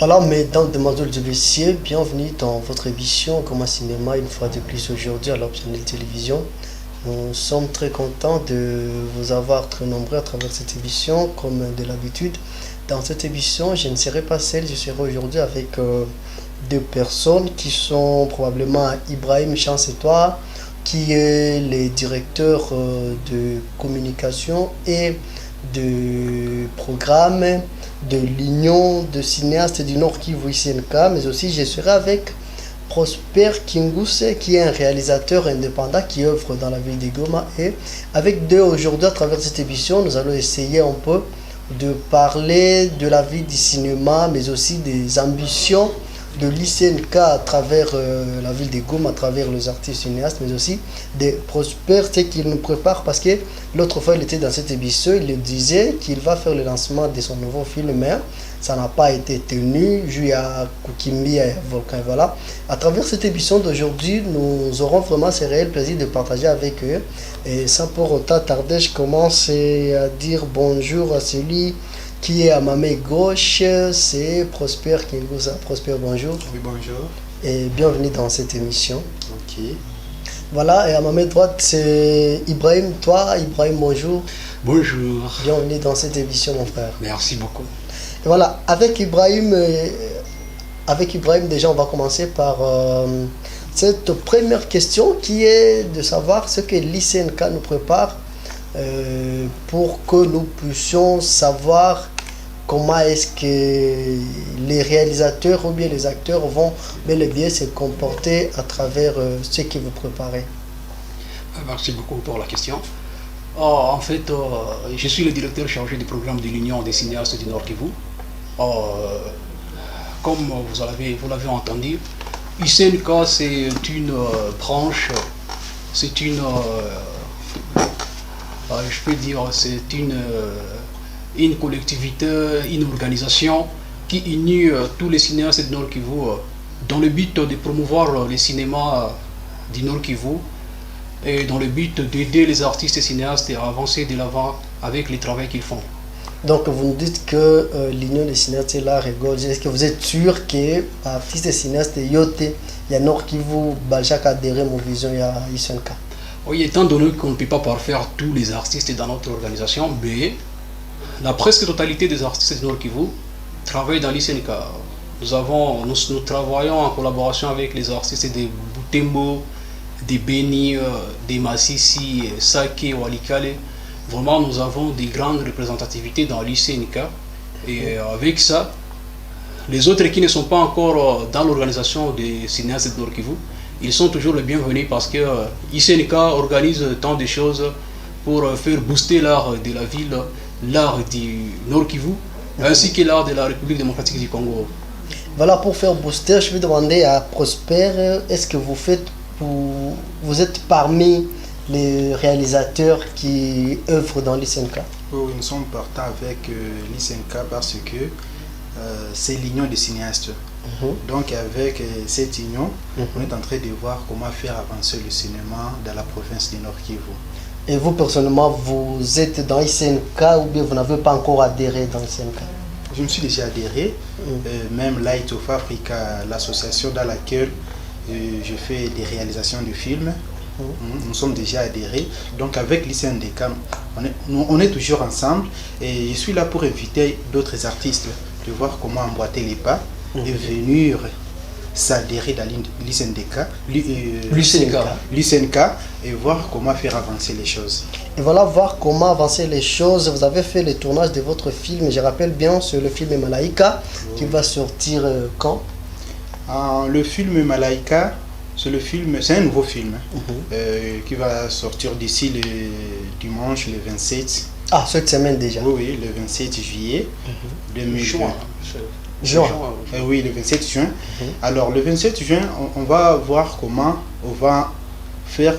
Voilà, mesdames, demoiselles et messieurs, bienvenue dans votre émission Comme Cinéma, une fois de plus aujourd'hui à l'Optionnel Télévision. Nous sommes très contents de vous avoir très nombreux à travers cette émission, comme de l'habitude. Dans cette émission, je ne serai pas seul, je serai aujourd'hui avec deux personnes qui sont probablement Ibrahim Chancetois, qui est le directeur de communication et de programme de l'Union de cinéastes du Nord Kivu ICNK, mais aussi je serai avec Prosper Kingous, qui est un réalisateur indépendant qui œuvre dans la ville de Goma. Et avec deux aujourd'hui, à travers cette émission, nous allons essayer un peu de parler de la vie du cinéma, mais aussi des ambitions de l'ICNK à travers la ville de Goma, à travers les artistes cinéastes, mais aussi de Prosper, c'est qu'il nous prépare, parce que l'autre fois il était dans cette émission, il disait qu'il va faire le lancement de son nouveau film, mais ça n'a pas été tenu, dû à Kukimbi et Volcan. Voilà. À travers cette émission d'aujourd'hui, nous aurons vraiment ce réel plaisir de partager avec eux. Et sans pour autant tarder, je commence à dire bonjour à celui qui est à ma main gauche, c'est Prosper Kingous. Prosper, bonjour. Oui, bonjour. Et bienvenue dans cette émission. Ok. Voilà, et à ma main droite, c'est Ibrahim. Toi, Ibrahim, bonjour. Bonjour. Bienvenue dans cette émission, mon frère. Merci beaucoup. Et voilà, avec Ibrahim, déjà, on va commencer par cette première question qui est de savoir ce que l'ICNK nous prépare pour que nous puissions savoir comment est-ce que les réalisateurs ou bien les acteurs vont bel et bien se comporter à travers ce que vous préparez. Merci beaucoup pour la question. En fait, je suis le directeur chargé du programme de l'Union des cinéastes du Nord Kivu. Comme vous l'avez entendu, ICNK c'est une branche, c'est une, je peux dire, c'est une collectivité, une organisation qui unit tous les cinéastes du Nord Kivu dans le but de promouvoir les cinémas du Nord Kivu et dans le but d'aider les artistes et cinéastes à avancer de l'avant avec les travaux qu'ils font. Donc vous nous dites que l'Union des cinéastes est là, rigole. Est-ce que vous êtes sûr que artistes et cinéastes Yote, il y a Nord Kivu, Baljak adhéré à mon vision, il y a ICNK? Oui, étant donné qu'on ne peut pas parfaire tous les artistes dans notre organisation, mais la presque totalité des artistes du Nord Kivu travaillent dans l'ICNK. Nous travaillons en collaboration avec les artistes de Butembo, de Beni, de Massissi, Sake, Walikale. Vraiment, nous avons des grandes représentativités dans l'ICNK. Et avec ça, les autres qui ne sont pas encore dans l'organisation des cinéastes de Nord Kivu, ils sont toujours les bienvenus parce que l'ICNK organise tant de choses pour faire booster l'art de la ville, l'art du Nord Kivu, ainsi que l'art de la République démocratique du Congo. Voilà, pour faire booster, je vais demander à Prosper, est-ce que vous êtes parmi les réalisateurs qui œuvrent dans l'ICNK? Oui, nous sommes partants avec l'ICNK parce que c'est l'union des cinéastes. Donc avec cette union, on est en train de voir comment faire avancer le cinéma dans la province du Nord Kivu. Et vous, personnellement, vous êtes dans l'ICNK ou bien vous n'avez pas encore adhéré dans l'ICNK? Je me suis déjà adhéré, même Light of Africa, l'association dans laquelle je fais des réalisations de films. Nous sommes déjà adhérés. Donc avec l'ICNK, on est toujours ensemble et je suis là pour inviter d'autres artistes de voir comment emboîter les pas et venir s'adhérer dans l'ICNK et voir comment faire avancer les choses. Et voilà, voir comment avancer les choses. Vous avez fait le tournage de votre film, je rappelle bien, c'est le film Malaika qui va sortir quand? Le film Malaika, c'est un nouveau film qui va sortir d'ici le dimanche, le 27. Ah, cette semaine déjà? Oui, le 27 juillet 2020. Juin. Oui, le 27 juin. Alors, le 27 juin, on va voir comment on va faire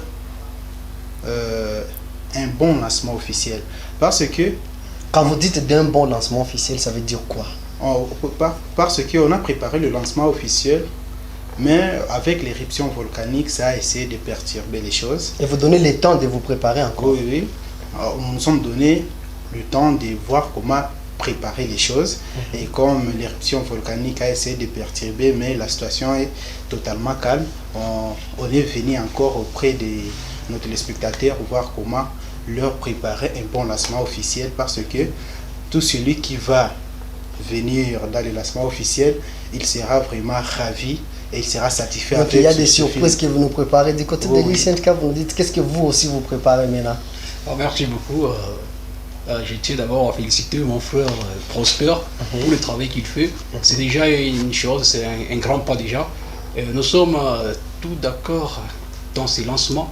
un bon lancement officiel. Parce que... Quand vous dites d'un bon lancement officiel, ça veut dire quoi? Parce qu'on a préparé le lancement officiel, mais avec l'éruption volcanique, ça a essayé de perturber les choses. Et vous donnez le temps de vous préparer encore? Oui. Alors, nous nous sommes donné le temps de voir comment préparer les choses. Et comme l'éruption volcanique a essayé de perturber, mais la situation est totalement calme, on est venu encore auprès de nos téléspectateurs pour voir comment leur préparer un bon lancement officiel, parce que tout celui qui va venir dans le lancement officiel, il sera vraiment ravi et il sera satisfait. Donc il y a des surprises que vous nous préparez. Du côté de l'ICNK, vous nous dites qu'est-ce que vous aussi vous préparez maintenant? Merci beaucoup. Je tiens d'abord à féliciter mon frère Prosper pour le travail qu'il fait. C'est déjà une chose, c'est un grand pas déjà. Nous sommes tous d'accord dans ces lancements.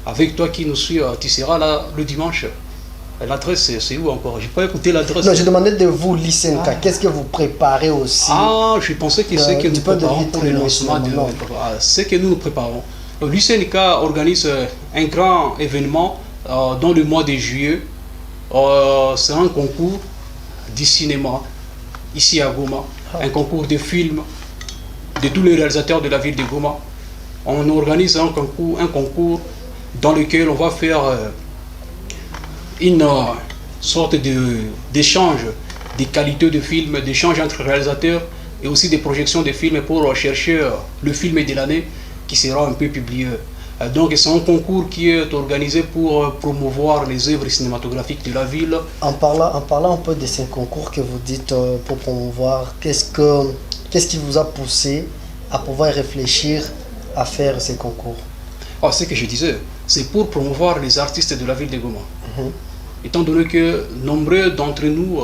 Avec toi qui nous suis, tu seras là le dimanche. L'adresse, c'est où encore? Je n'ai pas écouté l'adresse. Non, je demandais de vous, l'ICNK, qu'est-ce que vous préparez aussi? Je pensais que c'est que nous préparons pour le lancement de... C'est que nous préparons. L'ICNK organise un grand événement dans le mois de juillet. C'est un concours du cinéma ici à Goma. Un concours de films de tous les réalisateurs de la ville de Goma. On organise un concours dans lequel on va faire une sorte d'échange des qualités de films, d'échange entre réalisateurs et aussi des projections de films pour chercher le film de l'année qui sera un peu publié. Donc c'est un concours qui est organisé pour promouvoir les œuvres cinématographiques de la ville. En parlant un peu de ces concours que vous dites pour promouvoir, qu'est-ce qui vous a poussé à pouvoir réfléchir à faire ces concours? Ce que je disais, c'est pour promouvoir les artistes de la ville de Goma. Étant donné que nombreux d'entre nous,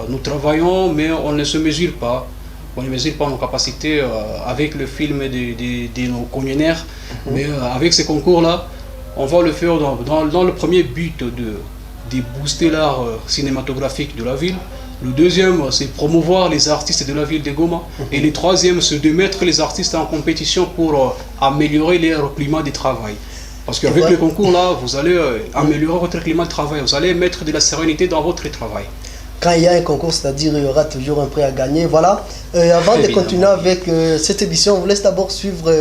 nous travaillons, mais on ne se mesure pas. On ne mesure pas nos capacités avec le film de nos congénères. Mais avec ces concours-là, on va le faire dans le premier but de booster l'art cinématographique de la ville. Le deuxième, c'est promouvoir les artistes de la ville de Goma. Et le troisième, c'est de mettre les artistes en compétition pour améliorer leur climat de travail. Parce qu'avec le concours-là, vous allez améliorer votre climat de travail. Vous allez mettre de la sérénité dans votre travail. Quand il y a un concours, c'est-à-dire il y aura toujours un prix à gagner. Voilà. Avant de continuer avec cette émission, on vous laisse d'abord suivre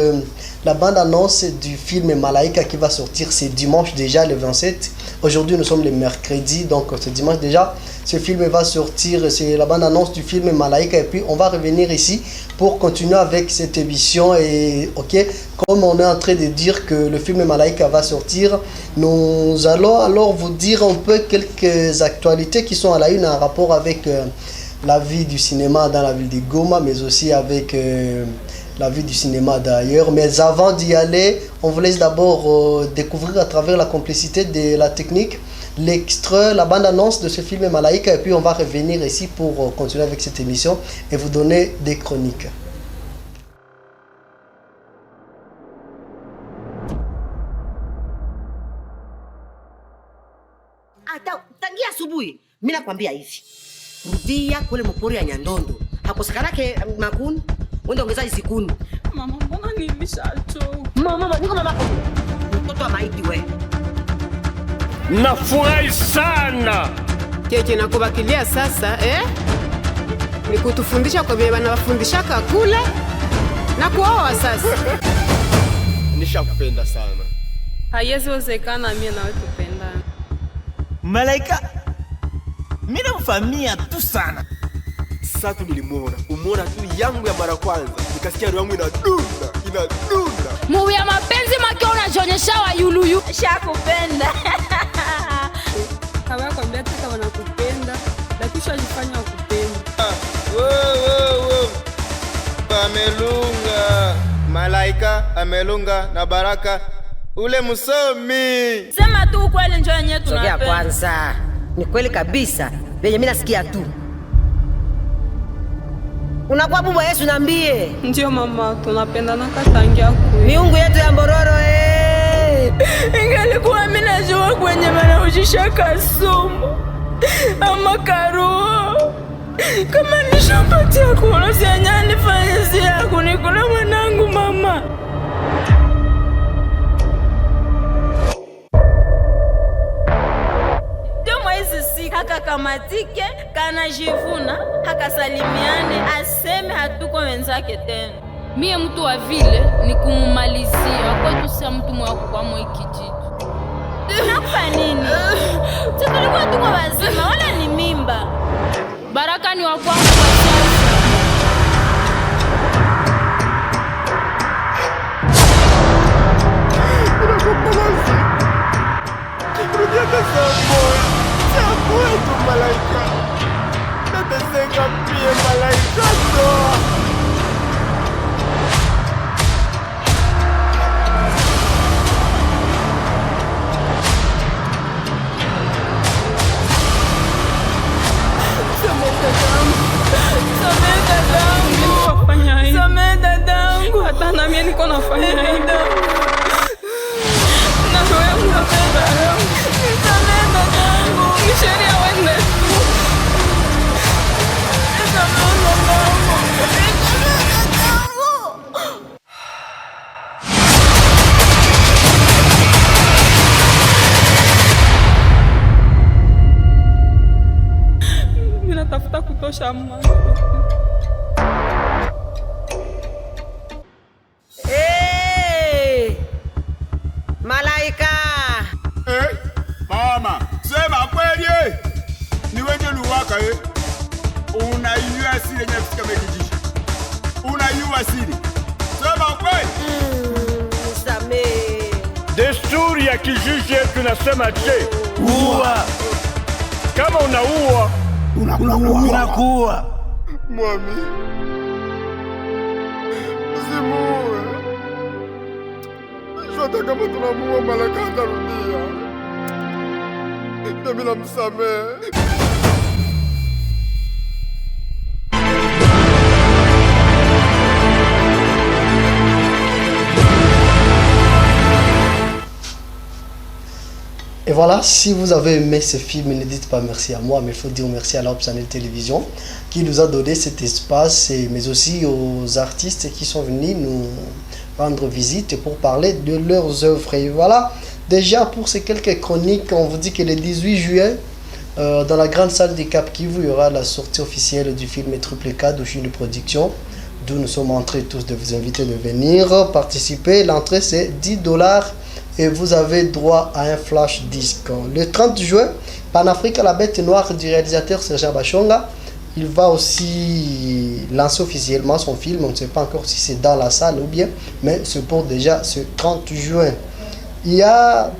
la bande-annonce du film Malaika qui va sortir. C'est dimanche déjà, le 27. Aujourd'hui, nous sommes le mercredi, donc c'est dimanche déjà. Ce film va sortir, c'est la bande-annonce du film Malaika. Et puis, on va revenir ici pour continuer avec cette émission. Et ok, comme on est en train de dire que le film Malaika va sortir, nous allons alors vous dire un peu quelques actualités qui sont à la une en rapport avec la vie du cinéma dans la ville de Goma, mais aussi avec la vie du cinéma d'ailleurs. Mais avant d'y aller, on vous laisse d'abord découvrir à travers la complicité de la technique l'extrait, la bande-annonce de ce film Malaika, et puis on va revenir ici pour continuer avec cette émission et vous donner des chroniques. Tangia asubuhi mimi nakwambia hivi, rudia kule mpori ya Nyandondo, hakosekanake makuni, wende ongeza hizi kuni. Mama, mbona nilishachoka? Mama, niko mama yako. Mtoto wa maiti wewe. Nafurahi sana. Keke nakubakilia sasa ni kutufundisha kwa vile wanawafundishaka kula na kuoa sasa. Nishakupenda sana. Haiwezi wezekana mimi na wewe tupendane. Malaika, mimi namfamia tu sana. Sasa tu nilimuona, umeona tu yangu ya mara kwanza, nikasikia roho yangu inadunda. Muvi ya mapenzi make unajionyesha wa yuluyu. Shakupenda. Kawa kwambia tu kama nakupenda, lakini shajifanya wakupenda. Wow. Amelunga. Malaika amelunga na Baraka ule msomi. Sema tu kweli njoo yenyewe tunapenda. Sogea kwanza. Ni kweli kabisa. Venye mimi nasikia tu. Unakuwa bubwa Yesu niambie. Ndio mama, tunapendana katangia kweli. Miungu yetu ya Mbororo Ingelikuwa mimi najua kwenye wanaujisha kasumu ama karuo. Kama nishapatia kuona sianya nifanye siya kunikula mwanangu mama. Haka kamatike, kana jivuna, haka salimiane, aseme hatuko wenzake tena. Mie mtu wa vile ni kumumalizia kwetu, sia mtu mwa kwa mwa kijiji. Hapa nini? Tulikuwa tuko wazima, wala ni mimba. uko nafanya ida. Na wewe unapenda yangu. Nitamenda yangu. Kisheria wende tu. Nitamenda yangu. Tafuta kutosha mama. Hey! Malaika! Mama, sema kweli ni wenye luwaka unaiua siri yenye kufika mekijiji. Unaiua siri. Sema kweli. Nisamee. Desturi ya kijiji yetu nasema je, uwa. Kama unaua unakuwa. Mwami, usimuue. Hata kama tunamuua Malaika atarudia. Nami namsamehe. Et voilà, si vous avez aimé ce film, ne dites pas merci à moi, mais il faut dire merci à l'Obchannel Télévision qui nous a donné cet espace, mais aussi aux artistes qui sont venus nous rendre visite pour parler de leurs œuvres. Et voilà, déjà pour ces quelques chroniques, on vous dit que le 18 juillet, dans la grande salle du Cap Kivu, il y aura la sortie officielle du film Triple K d'Oshine Production, d'où nous sommes en train tous de vous inviter de venir participer. L'entrée c'est $10. Et vous avez droit à un flash disque. Le 30 juin, Panafrique, la bête noire du réalisateur Serge Bachonga, il va aussi lancer officiellement son film. On ne sait pas encore si c'est dans la salle ou bien, mais c'est pour déjà ce 30 juin. Il y a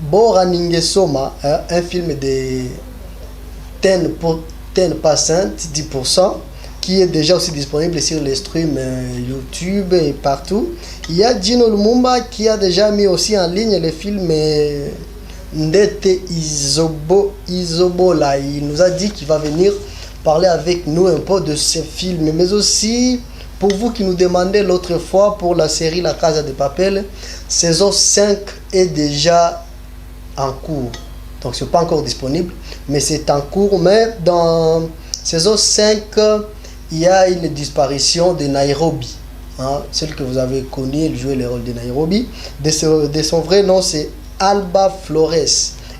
Bora Ningesoma, un film de 10%, 10%, qui est déjà aussi disponible sur les streams YouTube et partout. Il y a Gino Lumumba qui a déjà mis aussi en ligne le film Ndete Izobola. Il nous a dit qu'il va venir parler avec nous un peu de ce film. Mais aussi, pour vous qui nous demandez l'autre fois pour la série La Casa de Papel, saison 5 est déjà en cours. Donc c'est pas encore disponible, mais c'est en cours. Mais dans saison 5, il y a une disparition de Nairobi. Celle que vous avez connue, elle jouait le rôle de Nairobi. De son vrai nom, c'est Alba Flores.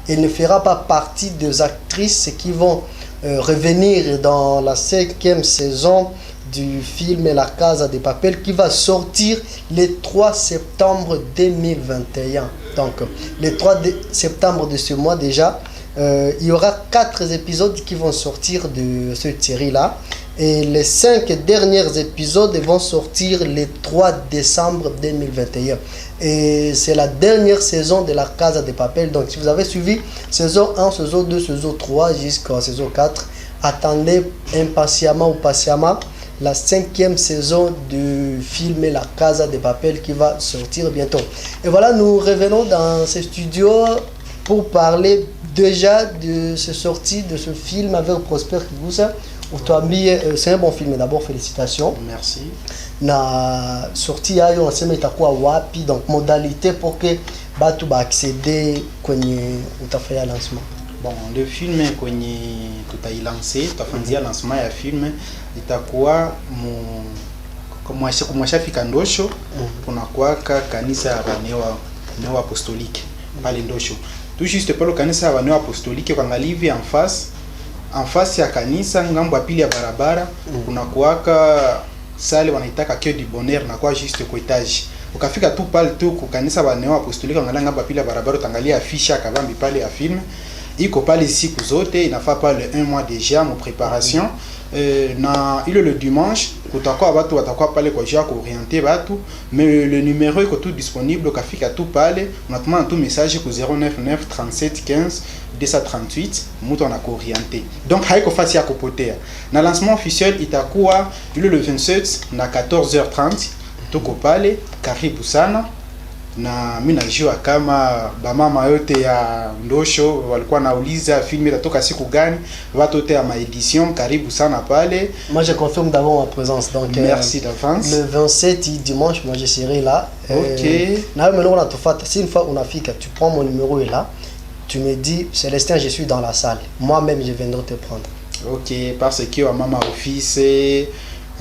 Elle ne fera pas partie des actrices qui vont revenir dans la 5e saison du film La Casa de Papel qui va sortir le 3 septembre 2021. Donc, le 3 septembre de ce mois déjà, il y aura 4 épisodes qui vont sortir de cette série-là. Et les 5 derniers épisodes vont sortir le 3 décembre 2021. Et c'est la dernière saison de La Casa de Papel. Donc si vous avez suivi saison 1, saison 2, saison 3 jusqu'à saison 4, attendez impatiemment ou patiemment la 5e saison du film La Casa de Papel qui va sortir bientôt. Et voilà, nous revenons dans ce studio pour parler déjà de ce sortie de ce film avec Prosper Kigusa. C'est un bon film, d'abord félicitations. Merci. Na sorti yayo nasema itakuwa wapi, donc modalité pour que batu ba accéder kwenye utafanya lancement. Bon, le film kwenye tutailancer, tutafanzia lancement ya film itakuwa kumwashafika Ndosho, kunakuwaka kanisa ya Baneo Apostolique pale Ndosho. Tout juste pale kanisa ya Baneo Apostolique kuangalia en face ya kanisa ngambo ya pili ya barabara kuna kuwaka sale wanaitaka Cœur du Bonheur na kwa juste kwa etage. Ukafika tu pale tu kwa kanisa Baneo Apostolique angalia ngambo ya pili ya barabara utangalia afisha kabambi pale ya film. Iko pale siku zote inafaa pale 1 mois déjà mon préparation. Na ile le dimanche kutakuwa watu watakuwa pale kwa jia kuorienter watu, mais le numéro iko tout disponible. Ukafika tu pale unatuma tu message ku 099 37 15 238 mtu anakuorienter. Donc haiko fasi ya kupotea. Na lancement officiel itakuwa ile le 27 na 14h30 tuko pale, karibu sana. na mimi najua kama bamama yote ya Ndosho walikuwa nauliza film itatoka siku gani, watu wote ya maedition karibu sana pale. Moi je confirme d'abord ma présence, donc merci d'avance. Le 27 dimanche, moi je serai là. OK. Na maintenant on a tout fait. Si une fois on a fika, tu prends mon numéro est là. Tu me dis Célestin, je suis dans la salle. Moi-même je viendrai te prendre. OK, parce que wa mama office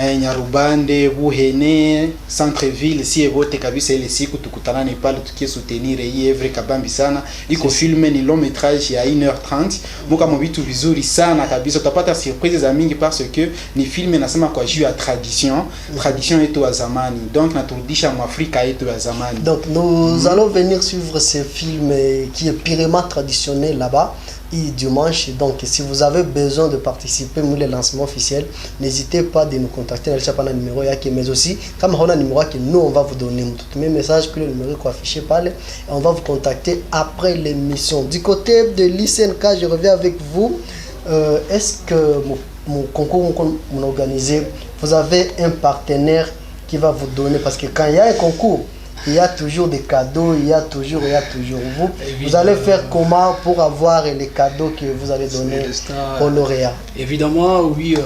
Nyarubande, Buhene, Centre-Ville, si evote kabisa ile siku tukutanane pale tukie soutenir hii Evre kabambi sana. Iko filme ni long métrage ya 1h30. Muka mbitu vizuri sana kabisa. Utapata surprise za mingi parce que ni filme nasema kwa juu ya tradition yetu ya zamani. Donc naturudisha mu Afrika yetu ya zamani. Donc nous allons venir suivre ce film qui est purement traditionnel là-bas. Et dimanche, donc si vous avez besoin de participer au lancement officiel, n'hésitez pas de nous contacter dans le numéro yaki, mais aussi comme on a un numéro que nous on va vous donner tout même message que le numéro est affiché par et on va vous contacter après l'émission. Du côté de l'ICNK, je reviens avec vous. Est-ce que mon concours qu'on organisé, vous avez un partenaire qui va vous donner, parce que quand il y a un concours, il y a toujours des cadeaux, il y a toujours vous allez faire comment pour avoir les cadeaux que vous allez donner aux lauréats? Évidemment, oui,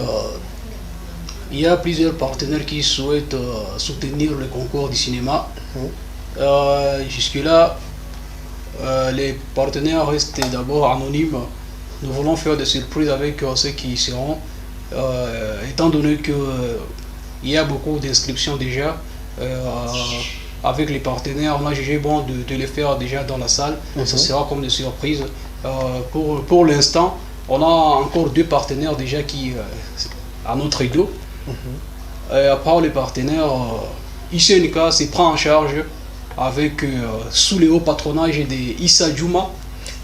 il y a plusieurs partenaires qui souhaitent soutenir le concours du cinéma. Jusque-là, les partenaires restent d'abord anonymes. Nous voulons faire des surprises avec ceux qui seront, étant donné qu'il y a beaucoup d'inscriptions déjà. Avec les partenaires, on a jugé bon de les faire déjà dans la salle. Ça sera comme des surprises. Pour l'instant, on a encore 2 partenaires déjà qui à notre ego. À part les partenaires, ICNK se prend en charge avec sous le haut patronage de Issa Djouma.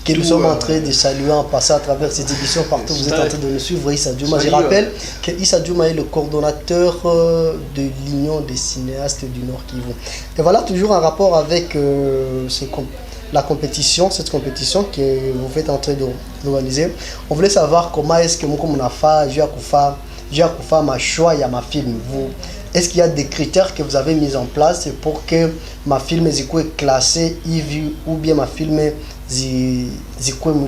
Que nous sommes en train de saluer en passant à travers cette émission partout. Vous êtes en train de nous suivre, Issa Djouma. Je rappelle que Issa Djouma est le coordonnateur de l'Union des cinéastes du Nord Kivu. Et voilà, toujours en rapport avec la compétition, cette compétition que vous êtes en train d'organiser. On voulait savoir comment est-ce que mon affaire, j'ai ma choix et ma film. Est-ce qu'il y a des critères que vous avez mis en place pour que ma film soit classée EV ou bien ma film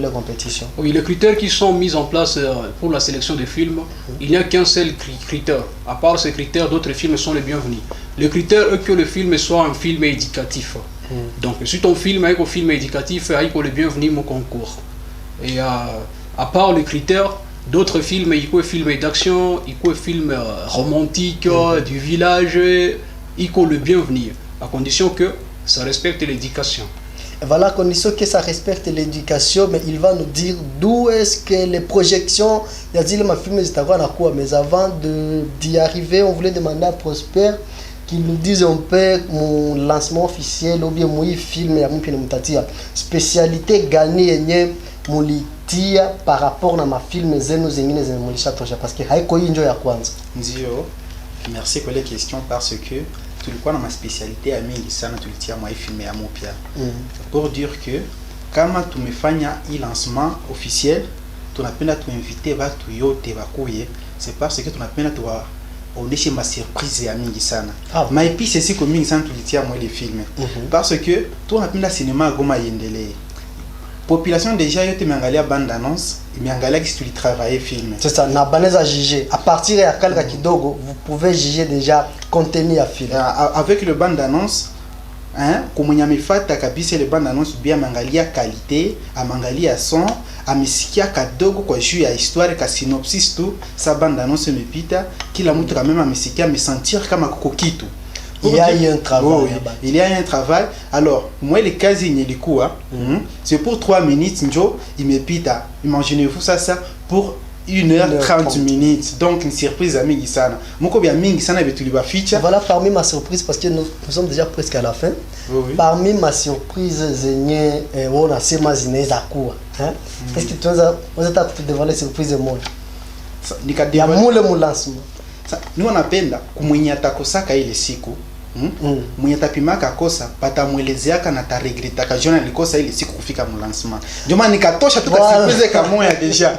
la compétition? Oui, les critères qui sont mis en place pour la sélection des films, il n'y a qu'un seul critère. À part ces critères, d'autres films sont les bienvenus. Le critère est que le film soit un film éducatif. Donc, si ton film est un film éducatif, il est le bienvenu au concours. Et à part les critères, d'autres films, il y a des films d'action, il y a des films romantiques, du village, il y a le bienvenu, à condition que ça respecte l'éducation. Voilà, à condition que ça respecte l'éducation, mais il va nous dire d'où est-ce que les projections, il a dit que ma film est à quoi, mais avant d'y arriver, on voulait demander à Prosper qu'il nous dise un peu mon lancement officiel ou bien mon film et mon spécialité gagnée mon litia par rapport à ma film zenu zengine zemulisha tosha parce que haiko injo ya kwanza. Ndio, merci pour les questions parce que tulikuwa na ma spécialité ya mingi sana tulitia mwa film ya mupya. Pour dire que kama tumefanya hii lancement officiel tunapenda tuinvite watu yote wakuye, c'est parce que tunapenda tuwaoneshe ma surprise ya mingi sana. Ma épice siku mingi sana tulitia mwa ile film parce que tunapenda cinéma Goma iendelee. Population déjà yote imeangalia bande annonce, imeangalia que tu travailler film. C'est ça, na baneza juger. À partir ya kalka kidogo, vous pouvez juger déjà contenu ya film. Avec le bande annonce, hein, comme on a mifata kabisa le bande annonce bien mangalia qualité, amangalia son, amesikia kadogo kwa juu ya histoire ka synopsis tu, sa bande annonce imepita, kila mtu quand même amesikia me sentir kama kuko kitu. Il y a eu un travail. Il y a un travail. Alors, moi, les cas, c'est pour 3 minutes, il me pita. Imaginez-vous ça pour 1h30 minutes. Donc, une surprise à Mingisana. Voilà, parmi ma surprise, parce que nous sommes déjà presque à la fin. Parmi ma surprise, on a ces mazines à quoi. Est-ce que vous êtes à devant les surprises de moi? Il y a mon lancement. Nous on appelle kumwenye atakosaka ile siku mwenye tapimaka kosa patamwelezeaka na taregretaka jona alikosa ile siku kufika mu lancement. Ndio maana nikatosha tu surprise kamoya deja.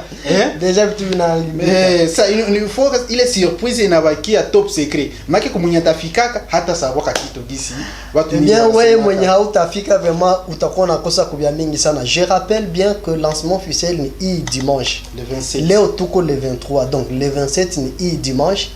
Deja vitu vinalimika. Ça il faut ile surprise inabakia top secret. Maki kumwenye tafikaka hata sababu kitu disi. Watu bien wewe mwenye hautafika vraiment utakuwa unakosa kubia mingi sana. Je rappelle bien que lancement officiel ni dimanche. Le 27. Leo tuko le 23. Donc le 27 ni dimanche.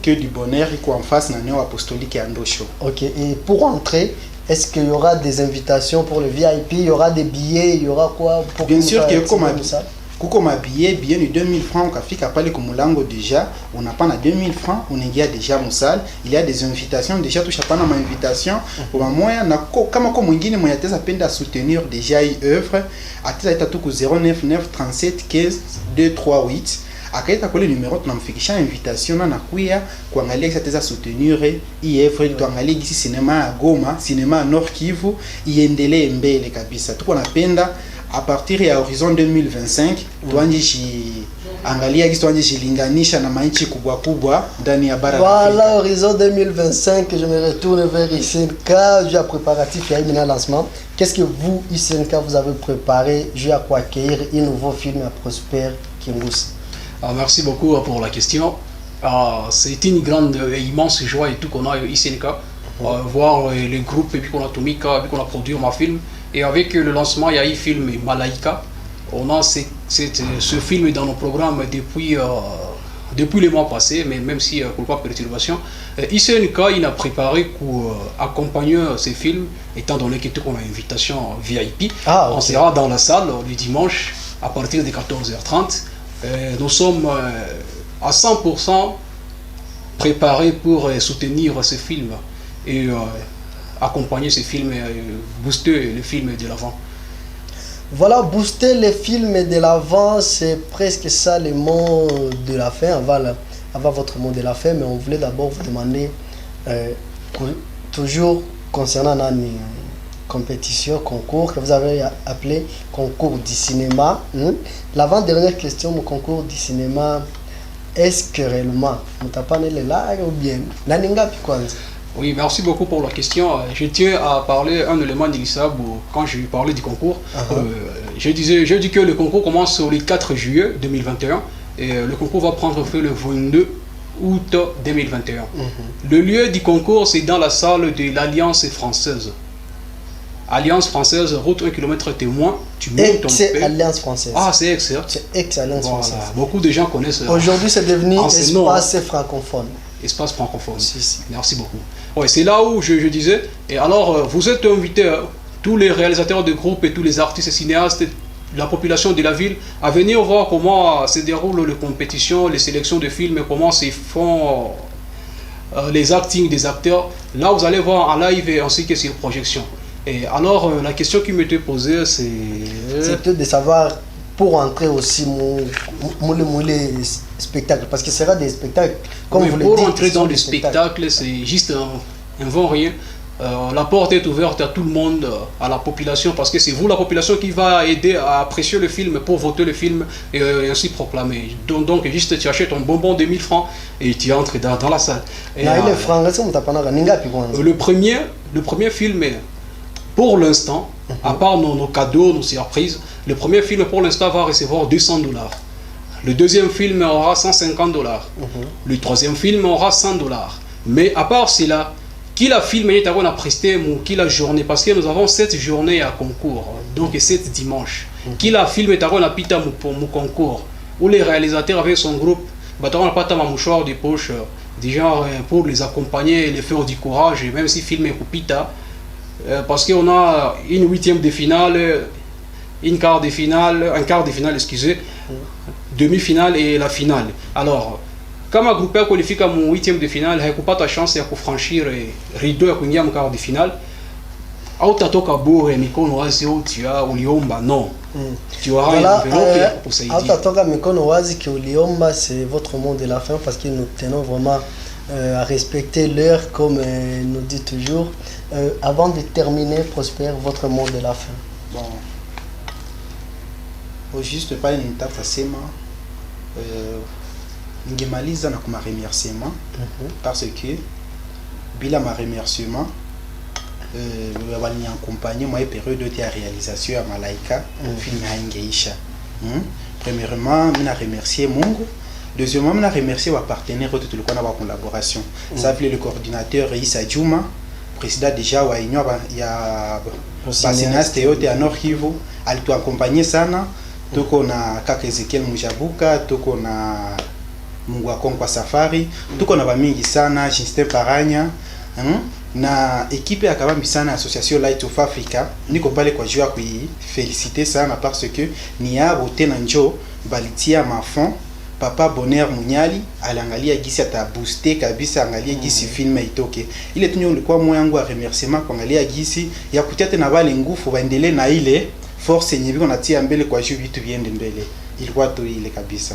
Que du bonheur en face na néo apostolique à Ndosho. Ok, et pour entrer, est-ce qu'il y aura des invitations pour le VIP, il y aura des billets, il y aura quoi pour bien sûr que comme un billet de 2000 francs au Kafika pale kumulango déjà, on n'a pas na 2000 francs, on est déjà mon salle, il y a des invitations déjà tout chapana ma invitation pour moi na kama ko mwingine mwenye ateza penda soutenir déjà une œuvre ateza itatuku 099 37 15 238 akaita kule numero tunamfikisha invitation na kuya kuangalia kisa teza soutenir hii œuvre tuangalie gisi cinema ya Goma, cinema Nord Kivu iendelee mbele kabisa. Tuko napenda à partir ya horizon 2025 tuanjishi angalia gisi tuanjishi linganisha na manchi kubwa kubwa ndani ya bara la Afrika. Voilà, horizon 2025, je me retourne vers ICNK, j'ai préparatif à un lancement. Qu'est-ce que vous ICNK vous avez préparé j'ai à quoi accueillir un nouveau film à Prosper Kingus? Merci beaucoup pour la question. C'est une grande et immense joie et tout qu'on a ici voir les groupes et puis qu'on a Tomika, puis qu'on a produit ma film. Et avec le lancement, il y a eu le film Malaika. On a ce film dans nos programmes depuis le mois passé, mais même si pour pas perturbation. ICNK, il a préparé pour accompagner ces films, étant donné qu'il y a une invitation VIP. On sera dans la salle le dimanche à partir de 14h30. Nous sommes à 100% préparés pour soutenir ce film et accompagner ce film et booster le film de l'avant. Voilà, booster les films de l'avant, c'est presque ça le mot de la fin, avant votre mot de la fin, mais on voulait d'abord vous demander, toujours concernant la compétition, concours, que vous avez appelé concours du cinéma. L'avant-dernière question, le concours du cinéma, est-ce que réellement, vous tapez les là ou bien Oui, merci beaucoup pour la question. Je tiens à parler un élément d'Ilissab quand je parlais du concours. Je dis que le concours commence le 4 juillet 2021 et le concours va prendre fin le 22 août 2021. Le lieu du concours, c'est dans la salle de l'Alliance française. Alliance française, route 1 km témoin, tu montes ton père. Alliance française. Ah, c'est excellent. C'est ex-Alliance française. Beaucoup de gens connaissent. Aujourd'hui, c'est devenu espace francophone. Espace francophone. Si. Merci beaucoup. Ouais, c'est là où je disais. Et alors, vous êtes invités, tous les réalisateurs de groupes et tous les artistes et cinéastes, la population de la ville, à venir voir comment se déroulent les compétitions, les sélections de films, comment se font les actings des acteurs. Là, vous allez voir en live et ainsi que sur projection. Et alors, la question qui m'était posée, c'est... C'est de savoir, pour entrer aussi, les spectacles, parce que ce sera des spectacles, comme oui, vous pour le dites. Entrer dans les spectacles, c'est juste un vent rien. La porte est ouverte à tout le monde, à la population, parce que c'est vous, la population, qui va aider à apprécier le film, pour voter le film et ainsi proclamer. Donc juste tu achètes ton bonbon de 1000 francs et tu entres dans la salle. Et, le premier film est... Pour l'instant, à part nos cadeaux, nos surprises, le premier film pour l'instant va recevoir $200. Le deuxième film aura $150. Le troisième film aura $100. Mais à part cela, qui la film est à prester qui la journée, parce que nous avons 7 journées à concours, donc 7 dimanches. Qui la film est à pita pour mon concours, où les réalisateurs avec son groupe, on n'a pas ta mouchoir de poche, déjà pour les accompagner et les faire du courage, même si film est pita. Parce qu'on a une huitième de finale, un quart de finale, excusez, demi-finale et la finale. Alors, comme un groupe qualifié comme huitième de finale, il n'y a pas de chance de franchir le rideau à un quart de finale. Autatoka bourre et mikono wazi tu as uliomba non. Tu auras une enveloppe pour ça. Autatoka mikono wazi que uliomba, c'est votre mot de la fin parce que nous tenons vraiment à respecter l'heure comme nous dit toujours. Avant de terminer, Prosper, votre mot de la fin. Bon, faut juste pas une étape facilement. ningemaliza na kuma remerciement parce que bila ma remerciement accompagné moi période de réalisation ya Malaika film haingeisha. Premièrement, je remercier Mungu. Deuxièmement, je remercier les partenaires de toute la collaboration. Ça fait le coordinateur Issa Djouma, président déjà wa il y a cinéaste yote à Nord Kivu, alito accompagner sana. Tuko na kaka Ezekiel Mujabuka, tuko na Mungu Akonkwa Safari, tuko na bamingi sana, Justin Paranya, na ekipe akabambi sana association Light of Africa. Niko pale kwa jua kui féliciter sana parce que ni abo tena njo balitia mafond. Papa Bonheur Munyali aliangalia gisi ata booster kabisa, angalia gisi film itoke. Ile tunyo ulikuwa moyo wangu wa remerciement kuangalia gisi ya kutia tena bale nguvu baendelee na ile force yenye biko natia mbele kwa juu vitu viende mbele. Ilikuwa tu ile kabisa.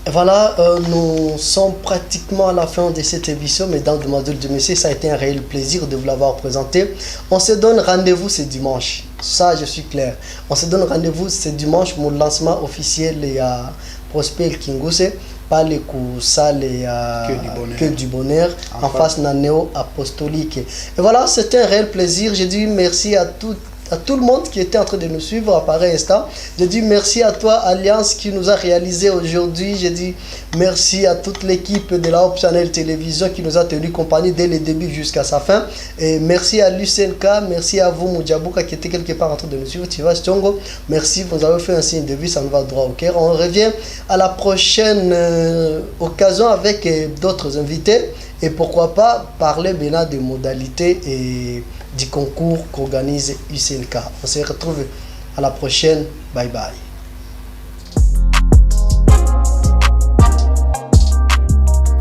Voilà, nous sommes pratiquement à la fin de cette émission, mesdames, demoiselles et messieurs, ça a été un réel plaisir de vous l'avoir présenté. On se donne rendez-vous ce dimanche, ça je suis clair. On se donne rendez-vous ce dimanche pour le lancement officiel à Prosper Kinguse, pas les Koussal et que du bonheur, en face de Néo Apostolique. Et voilà, c'était un réel plaisir. J'ai dit merci à tout le monde qui était en train de nous suivre à pareil instant. Je dis merci à toi Alliance qui nous a réalisé aujourd'hui. Je dis merci à toute l'équipe de la Hope Channel Télévision qui nous a tenu compagnie dès le début jusqu'à sa fin. Et merci à l'UCNK, merci à vous Mujabuka qui était quelque part en train de nous suivre. Tu vas Stongo, merci, vous avez fait un signe de vie, ça nous va droit au cœur. On revient à la prochaine occasion avec d'autres invités et pourquoi pas parler maintenant des modalités et du concours qu'organise UCNK. On se retrouve à la prochaine. Bye bye.